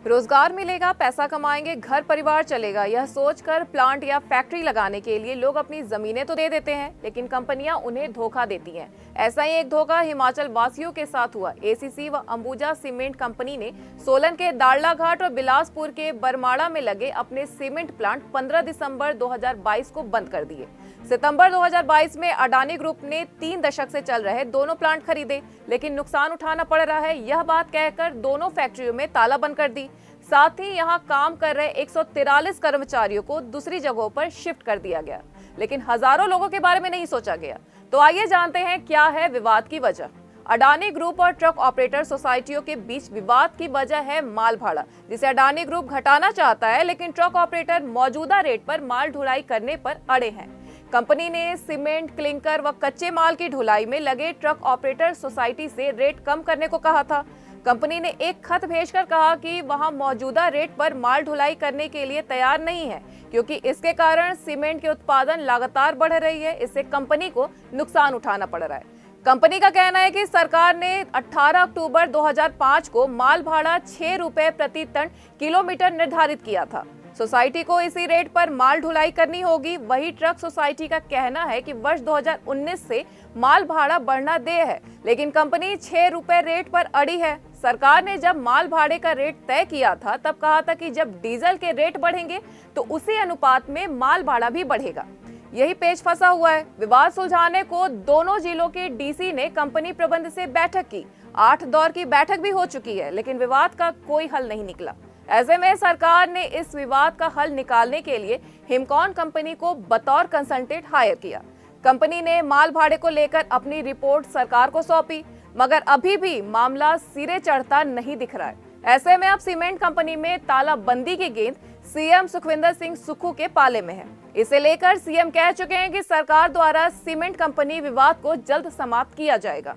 रोजगार मिलेगा, पैसा कमाएंगे, घर परिवार चलेगा, यह सोचकर प्लांट या फैक्ट्री लगाने के लिए लोग अपनी जमीनें तो दे देते हैं, लेकिन कंपनियां उन्हें धोखा देती हैं। ऐसा ही एक धोखा हिमाचल वासियों के साथ हुआ। एसीसी व अंबुजा सीमेंट कंपनी ने सोलन के दाड़ला घाट और बिलासपुर के बरमाड़ा में लगे अपने सीमेंट प्लांट 15 दिसंबर 2022 को बंद कर दिए। सितंबर 2022 में अडानी ग्रुप ने 3 दशक से चल रहे दोनों प्लांट खरीदे, लेकिन नुकसान उठाना पड़ रहा है, यह बात कहकर दोनों फैक्ट्रियों में ताला बंद कर दी। साथ ही यहां काम कर रहे 143 कर्मचारियों को दूसरी जगहों पर शिफ्ट कर दिया गया, लेकिन हजारों लोगों के बारे में नहीं सोचा गया। तो आइए जानते हैं क्या है विवाद की वजह। अडानी ग्रुप और ट्रक ऑपरेटर सोसाइटियों के बीच विवाद की वजह है माल भाड़ा, जिसे अडानी ग्रुप घटाना चाहता है, लेकिन ट्रक ऑपरेटर मौजूदा रेट पर माल ढुलाई करने पर अड़े हैं। कंपनी ने सीमेंट, क्लिंकर व कच्चे माल की ढुलाई में लगे ट्रक ऑपरेटर सोसाइटी से रेट कम करने को कहा था। कंपनी ने एक खत भेजकर कहा कि वहां मौजूदा रेट पर माल ढुलाई करने के लिए तैयार नहीं है, क्योंकि इसके कारण सीमेंट के उत्पादन लगातार बढ़ रही है। इससे कंपनी को नुकसान उठाना पड़ रहा है। कंपनी का कहना है कि सरकार ने 18 अक्टूबर 2005 को माल भाड़ा 6 रुपए प्रति टन किलोमीटर निर्धारित किया था। सोसाइटी को इसी रेट पर माल ढुलाई करनी होगी। वही ट्रक सोसाइटी का कहना है कि वर्ष 2019 से माल भाड़ा बढ़ना देय है, लेकिन कंपनी 6 रुपए रेट पर अड़ी है। सरकार ने जब माल भाड़े का रेट तय किया था तब कहा था कि जब डीजल के रेट बढ़ेंगे तो उसी अनुपात में माल भाड़ा भी बढ़ेगा। यही पेच फंसा हुआ है। विवाद सुलझाने को दोनों जिलों के डीसी ने कंपनी प्रबंध से बैठक की। 8 दौर की बैठक भी हो चुकी है, लेकिन विवाद का कोई हल नहीं निकला। ऐसे में सरकार ने इस विवाद का हल निकालने के लिए हिमकॉन कंपनी को बतौर कंसल्टेंट हायर किया। कंपनी ने माल भाड़े को लेकर अपनी रिपोर्ट सरकार को सौंपी, मगर अभी भी मामला सिरे चढ़ता नहीं दिख रहा है। ऐसे में अब सीमेंट कंपनी में तालाबंदी की गेंद सीएम सुखविंदर सिंह सुक्खू के पाले में है। इसे लेकर सीएम कह चुके हैं कि सरकार द्वारा सीमेंट कंपनी विवाद को जल्द समाप्त किया जाएगा।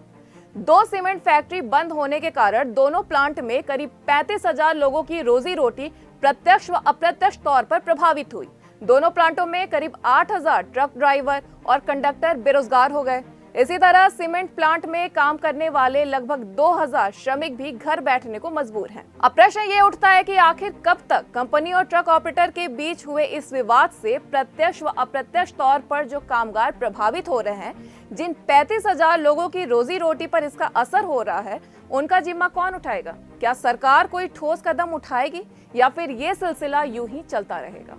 2 सीमेंट फैक्ट्री बंद होने के कारण दोनों प्लांट में करीब 35,000 लोगों की रोजी रोटी प्रत्यक्ष व अप्रत्यक्ष तौर पर प्रभावित हुई। दोनों प्लांटों में करीब 8,000 ट्रक ड्राइवर और कंडक्टर बेरोजगार हो गए। इसी तरह सीमेंट प्लांट में काम करने वाले लगभग 2,000 श्रमिक भी घर बैठने को मजबूर हैं। अब प्रश्न ये उठता है कि आखिर कब तक कंपनी और ट्रक ऑपरेटर के बीच हुए इस विवाद से प्रत्यक्ष व अप्रत्यक्ष तौर पर जो कामगार प्रभावित हो रहे हैं, जिन 35,000 लोगों की रोजी रोटी पर इसका असर हो रहा है, उनका जिम्मा कौन उठाएगा? क्या सरकार कोई ठोस कदम उठाएगी या फिर ये सिलसिला यूं ही चलता रहेगा?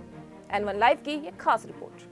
N1 लाइव की ये खास रिपोर्ट।